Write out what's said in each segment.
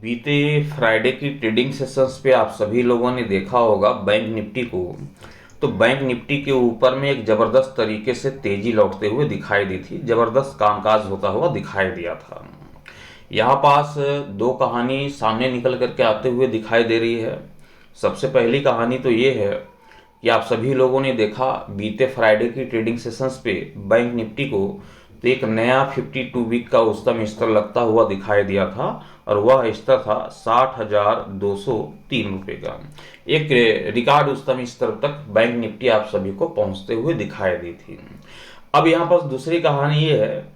बीते फ्राइडे की trading sessions पे आप सभी लोगों ने देखा होगा बैंक निफ्टी को। तो बैंक निफ्टी के ऊपर में एक ज़बरदस्त तरीके से तेजी लौटते हुए दिखाई दी थी, ज़बरदस्त कामकाज होता हुआ दिखाई दिया था। यहाँ पास दो कहानी सामने निकल करके आते हुए दिखाई दे रही है। सबसे पहली कहानी तो ये है कि आप सभी लोगों ने देखा बीते फ्राइडे की ट्रेडिंग सेशंस पे बैंक निफ्टी को, तो एक नया 52 वीक का उच्चतम स्तर लगता हुआ दिखाई दिया था और वह स्तर था 60,203 रुपये का। एक रिकॉर्ड उच्चतम स्तर तक बैंक निफ्टी आप सभी को पहुंचते हुए दिखाई दी थी। अब यहाँ पर दूसरी कहानी ये है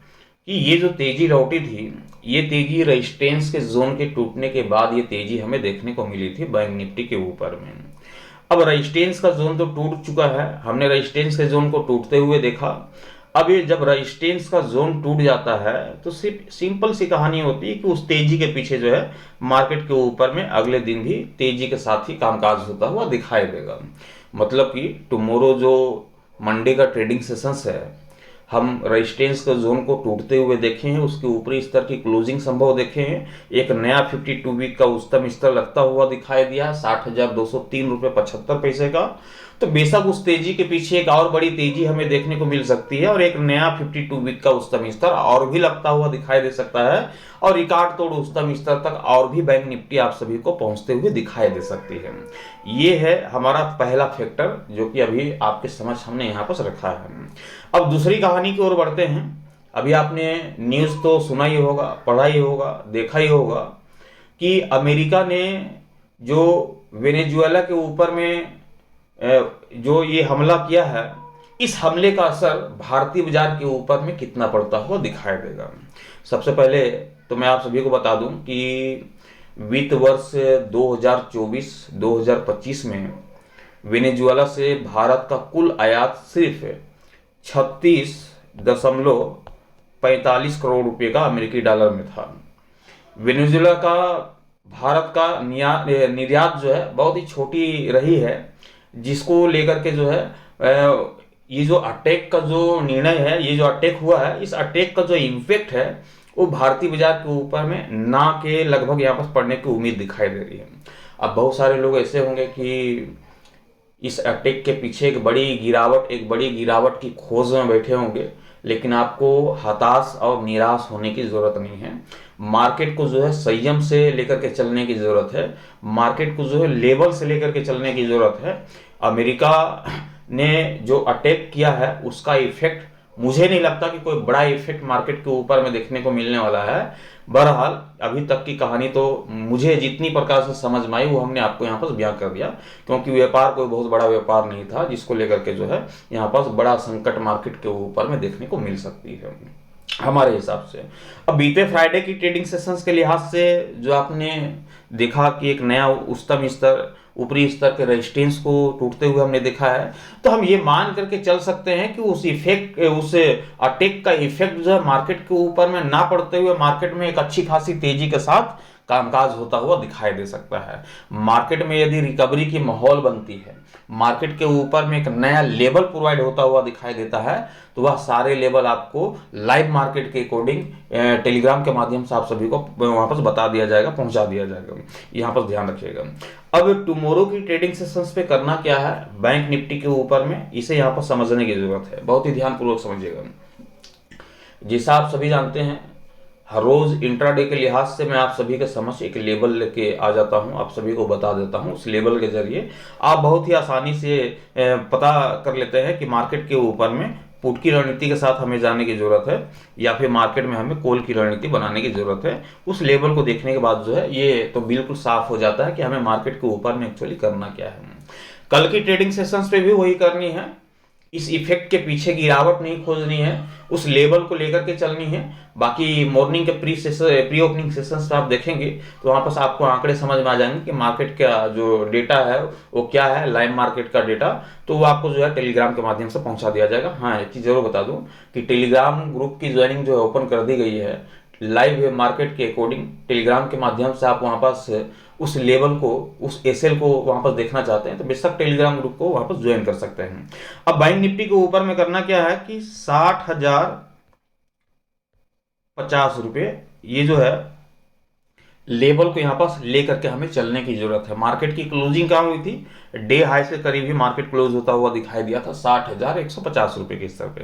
कि ये जो तेजी लौटी थी, ये तेजी रेजिस्टेंस के जोन के टूटने के बाद ये तेजी हमें देखने को मिली थी बैंक निफ्टी के ऊपर में। अब रेजिस्टेंस का जोन तो टूट चुका है, हमने रेजिस्टेंस के जोन को टूटते हुए देखा। अब ये जब रेजिस्टेंस का जोन टूट जाता है तो सिर्फ सिंपल सी कहानी होती है कि उस तेजी के पीछे जो है मार्केट के ऊपर में अगले दिन भी तेजी के साथ ही कामकाज होता हुआ दिखाई देगा। मतलब कि टुमारो जो मंडे का ट्रेडिंग सेशंस है, हम रेजिस्टेंस के जोन को टूटते हुए देखे हैं, उसके ऊपरी स्तर की क्लोजिंग संभव देखे हैं, एक नया 52 वीक का उच्चतम स्तर लगता हुआ दिखाई दिया 60,203 रुपये 75 पैसे का। तो बेशक उस तेजी के पीछे एक और बड़ी तेजी हमें देखने को मिल सकती है और एक नया 52 वीक का उच्चतम स्तर और भी लगता हुआ दिखाई दे सकता है और रिकॉर्ड तोड़ उच्चतम स्तर तक और भी बैंक निफ्टी आप सभी को पहुंचते हुए दिखाई दे सकती है। ये है हमारा पहला फैक्टर जो कि अभी आपके समझ हमने यहाँ पर रखा है। अब दूसरी कहानी की ओर बढ़ते हैं। अभी आपने न्यूज़ तो सुना ही होगा, पढ़ा ही होगा, देखा ही होगा कि अमेरिका ने जो वेनेजुएला के ऊपर में जो ये हमला किया है, इस हमले का असर भारतीय बाजार के ऊपर में कितना पड़ता हुआ दिखाई देगा। सबसे पहले तो मैं आप सभी को बता दूं कि वित्त वर्ष 2024-2025 में वेनेजुएला से भारत का कुल आयात सिर्फ 36.45 करोड़ रुपए का अमेरिकी डॉलर में था। वेनेजुएला का भारत का निर्यात जो है बहुत ही छोटी रही है, जिसको लेकर के जो है ये जो अटैक का जो निर्णय है, ये जो अटैक हुआ है, इस अटैक का जो इम्पैक्ट है वो भारतीय बाजार के ऊपर में ना के लगभग यहाँ पर पड़ने की उम्मीद दिखाई दे रही है। अब बहुत सारे लोग ऐसे होंगे कि इस अटैक के पीछे एक बड़ी गिरावट की खोज में बैठे होंगे, लेकिन आपको हताश और निराश होने की जरूरत नहीं है। मार्केट को जो है संयम से लेकर के चलने की जरूरत है, मार्केट को जो है लेवल से लेकर के चलने की जरूरत है। अमेरिका ने जो अटैक किया है उसका इफेक्ट मुझे नहीं लगता कि कोई बड़ा इफेक्ट मार्केट के ऊपर में देखने को मिलने वाला है। बहरहाल अभी तक की कहानी तो मुझे जितनी प्रकार से समझ में आई वो हमने आपको यहाँ पर बयां कर दिया, क्योंकि व्यापार कोई बहुत बड़ा व्यापार नहीं था जिसको लेकर के जो है यहाँ पर बड़ा संकट मार्केट के ऊपर में देखने को मिल सकती है हमारे हिसाब से। अब बीते फ्राइडे की ट्रेडिंग सेशंस के लिहाज से जो आपने देखा कि एक नया उच्चतम स्तर, ऊपरी स्तर के रेजिस्टेंस को टूटते हुए हमने देखा है, तो हम ये मान करके चल सकते हैं कि उस अटैक का इफेक्ट जो है मार्केट के ऊपर में ना पड़ते हुए मार्केट में एक अच्छी खासी तेजी के साथ कामकाज होता हुआ दिखाई दे सकता है। मार्केट में यदि रिकवरी की माहौल बनती है, मार्केट के ऊपर में एक नया लेवल प्रोवाइड होता हुआ दिखाई देता है, तो वह सारे लेवल आपको लाइव मार्केट के अकॉर्डिंग टेलीग्राम के माध्यम से आप सभी को वहां पर बता दिया जाएगा, पहुंचा दिया जाएगा। यहाँ पर ध्यान रखिएगा। अब टुमारो की ट्रेडिंग सेशंस पे करना क्या है बैंक निफ्टी के ऊपर में, इसे यहाँ पर समझने की जरूरत है, बहुत ही ध्यानपूर्वक समझिएगा। जैसा आप सभी जानते हैं, हर रोज इंट्राडे के लिहाज से मैं आप सभी के समक्ष एक लेवल लेके आ जाता हूं, आप सभी को बता देता हूं। उस लेवल के जरिए आप बहुत ही आसानी से पता कर लेते हैं कि मार्केट के ऊपर में पुट की रणनीति के साथ हमें जाने की जरूरत है या फिर मार्केट में हमें कॉल की रणनीति बनाने की जरूरत है। उस लेवल को देखने के बाद जो है ये तो बिल्कुल साफ हो जाता है कि हमें मार्केट के ऊपर में एक्चुअली करना क्या है। कल की ट्रेडिंग सेशंस पे भी वही करनी है, इस इफेक्ट के पीछे गिरावट नहीं खोजनी है, उस लेवल को लेकर के चलनी है। बाकी मॉर्निंग के प्री ओपनिंग सेशंस आप देखेंगे तो वहां पर आपको आंकड़े समझ में आ जाएंगे कि मार्केट का जो डेटा है वो क्या है, लाइव मार्केट का डेटा, तो वो आपको जो है टेलीग्राम के माध्यम से पहुंचा दिया जाएगा। हाँ, एक चीज जरूर बता दूं कि टेलीग्राम ग्रुप की ज्वाइनिंग जो है ओपन कर दी गई है लाइव मार्केट के अकॉर्डिंग। टेलीग्राम के माध्यम से आप वहां पास उस लेवल को, उस एसएल को वहां पर देखना चाहते हैं तो बेशक टेलीग्राम ग्रुप को वहां पर ज्वाइन कर सकते हैं। अब बैंक निफ्टी के ऊपर में करना क्या है कि 60,050 रुपये ये जो है लेवल को यहाँ पर ले करके हमें चलने की जरूरत है। मार्केट की क्लोजिंग कहाँ हुई थी? डे हाई से करीब ही मार्केट क्लोज होता हुआ दिखाई दिया था 60,150 रुपए के स्तर पे।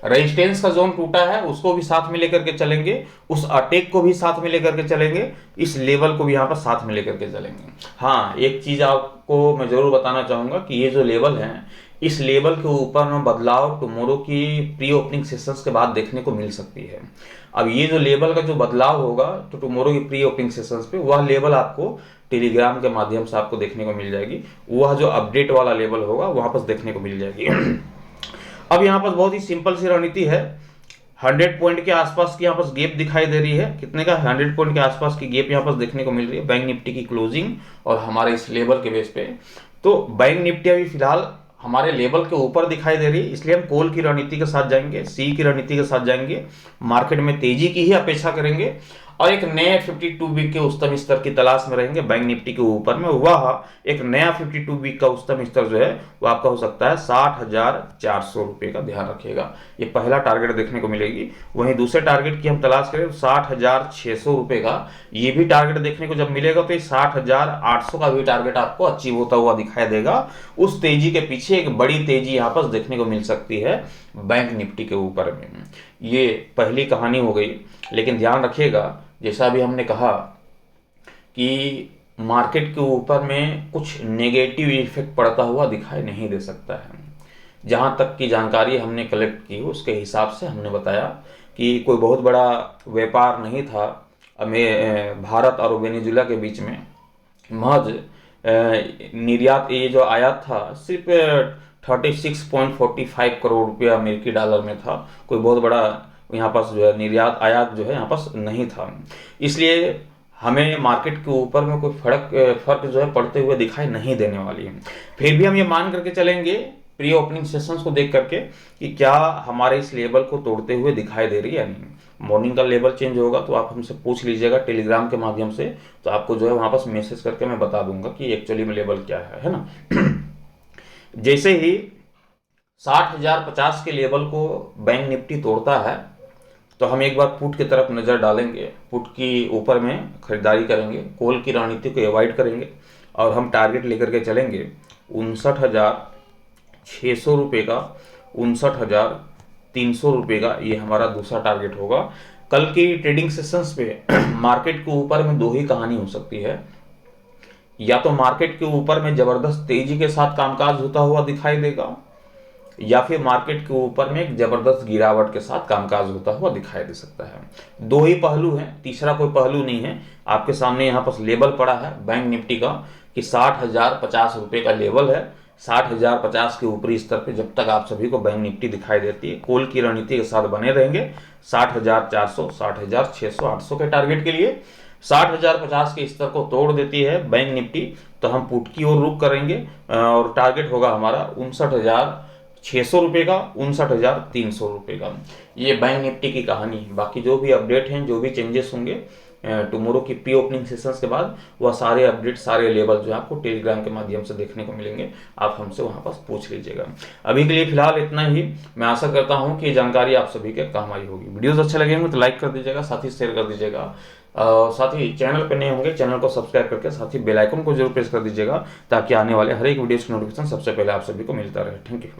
रेजिस्टेंस का जोन टूटा है, उसको भी साथ में लेकर के चलेंगे, उस अटैक को भी साथ में लेकर के चलेंगे, इस लेवल को भी यहाँ पर साथ में लेकर के चलेंगे। हाँ, एक चीज आपको मैं जरूर बताना चाहूंगा कि ये जो लेवल है, इस लेवल के ऊपर में बदलाव टुमारो की प्री ओपनिंग सेशंस के बाद देखने को मिल सकती है। अब ये जो लेवल का जो बदलाव होगा तो टुमारो की प्री ओपनिंग सेशंस पे वह लेवल आपको टेलीग्राम के माध्यम से आपको देखने को मिल जाएगी। वह जो अपडेट वाला लेवल होगा वहां पर देखने को मिल जाएगी। अब यहाँ पर बहुत ही सिंपल सी रणनीति है। 100 पॉइंट के आसपास की यहाँ पर गेप दिखाई दे रही है। कितने का? 100 पॉइंट के आसपास की गेप यहाँ पर देखने को मिल रही है बैंक निफ्टी की क्लोजिंग और हमारे इस लेवल के बेस पे। तो बैंक निफ्टी अभी फिलहाल हमारे लेवल के ऊपर दिखाई दे रही है, इसलिए हम कॉल की रणनीति के साथ जाएंगे, सी की रणनीति के साथ जाएंगे, मार्केट में तेजी की ही अपेक्षा करेंगे और एक नए 52 वीक के उच्चतम स्तर की तलाश में रहेंगे बैंक निफ्टी के ऊपर में। वह एक नया 52 वीक का उच्चतम स्तर जो है वो आपका हो सकता है 60,400 रुपए का, ध्यान रखिएगा। ये पहला टारगेट देखने को मिलेगी। वहीं दूसरे टारगेट की हम तलाश करें तो 60,600 रुपए का ये भी टारगेट देखने को जब मिलेगा तो 60,800 का भी टारगेट आपको अचीव होता हुआ दिखाई देगा। उस तेजी के पीछे एक बड़ी तेजी यहाँ पर देखने को मिल सकती है बैंक निफ्टी के ऊपर में। ये पहली कहानी हो गई, लेकिन ध्यान रखिएगा जैसा भी हमने कहा कि मार्केट के ऊपर में कुछ नेगेटिव इफेक्ट पड़ता हुआ दिखाई नहीं दे सकता है। जहां तक की जानकारी हमने कलेक्ट की उसके हिसाब से हमने बताया कि कोई बहुत बड़ा व्यापार नहीं था भारत और वेनेजुएला के बीच में। महज निर्यात, ये जो आयात था सिर्फ 36.45 करोड़ रुपया अमेरिकी डॉलर में था। कोई बहुत बड़ा यहाँ पास जो है निर्यात आयात जो है यहाँ पास नहीं था। इसलिए हमें मार्केट के ऊपर में कोई फर्क जो है पड़ते हुए दिखाई नहीं देने वाली है। फिर भी हम ये मान करके चलेंगे प्री ओपनिंग सेशंस को देख करके कि क्या हमारे इस लेवल को तोड़ते हुए दिखाई दे रही है या नहीं। मॉर्निंग का लेवल चेंज होगा तो आप हमसे पूछ लीजिएगा टेलीग्राम के माध्यम से, तो आपको जो है वहां पास मैसेज करके मैं बता दूंगा कि एक्चुअली में लेवल क्या है ना। जैसे ही 60,050 के लेवल को बैंक निफ्टी तोड़ता है तो हम एक बार पुट की तरफ नजर डालेंगे, पुट की ऊपर में खरीदारी करेंगे, कॉल की रणनीति को अवॉइड करेंगे और हम टारगेट लेकर के चलेंगे 59,600 रुपये का, 59,300 रुपये का। ये हमारा दूसरा टारगेट होगा। कल की ट्रेडिंग सेशंस पे मार्केट के ऊपर में दो ही कहानी हो सकती है, या तो मार्केट के ऊपर में जबरदस्त तेजी के साथ कामकाज होता हुआ दिखाई देगा या फिर मार्केट के ऊपर में एक जबरदस्त गिरावट के साथ कामकाज होता हुआ दिखाई दे सकता है। दो ही पहलू हैं, तीसरा कोई पहलू नहीं है। आपके सामने यहाँ पर लेवल पड़ा है बैंक निफ्टी का कि 60,050 रुपये का लेवल है। 60,050 के ऊपरी स्तर पे जब तक आप सभी को बैंक निफ्टी दिखाई देती है, कॉल की रणनीति के साथ बने रहेंगे 60,400, 60,600, 800 के टारगेट के लिए। 60,050 के स्तर को तोड़ देती है बैंक निफ्टी तो हम पुट की ओर रुख करेंगे और टारगेट होगा हमारा 59,600 रुपये का, 59,300 रुपये का। ये बैंक निफ्टी की कहानी। बाकी जो भी अपडेट हैं, जो भी चेंजेस होंगे टुमारो की प्री ओपनिंग सेशंस के बाद, वह सारे अपडेट, सारे लेवल जो है आपको टेलीग्राम के माध्यम से देखने को मिलेंगे। आप हमसे वहां पास पूछ लीजिएगा। अभी के लिए फिलहाल इतना ही। मैं आशा करता हूं कि ये जानकारी आप सभी के काम आई होगी। वीडियोस अच्छे लगेंगे तो लाइक कर दीजिएगा, साथ ही शेयर कर दीजिएगा। साथ ही चैनल पर नए होंगे चैनल को सब्सक्राइब करके साथ ही बेल आइकन को जरूर प्रेस कर दीजिएगा ताकि आने वाले हर एक वीडियो की नोटिफिकेशन सबसे पहले आप सभी को मिलता रहे। Thank you.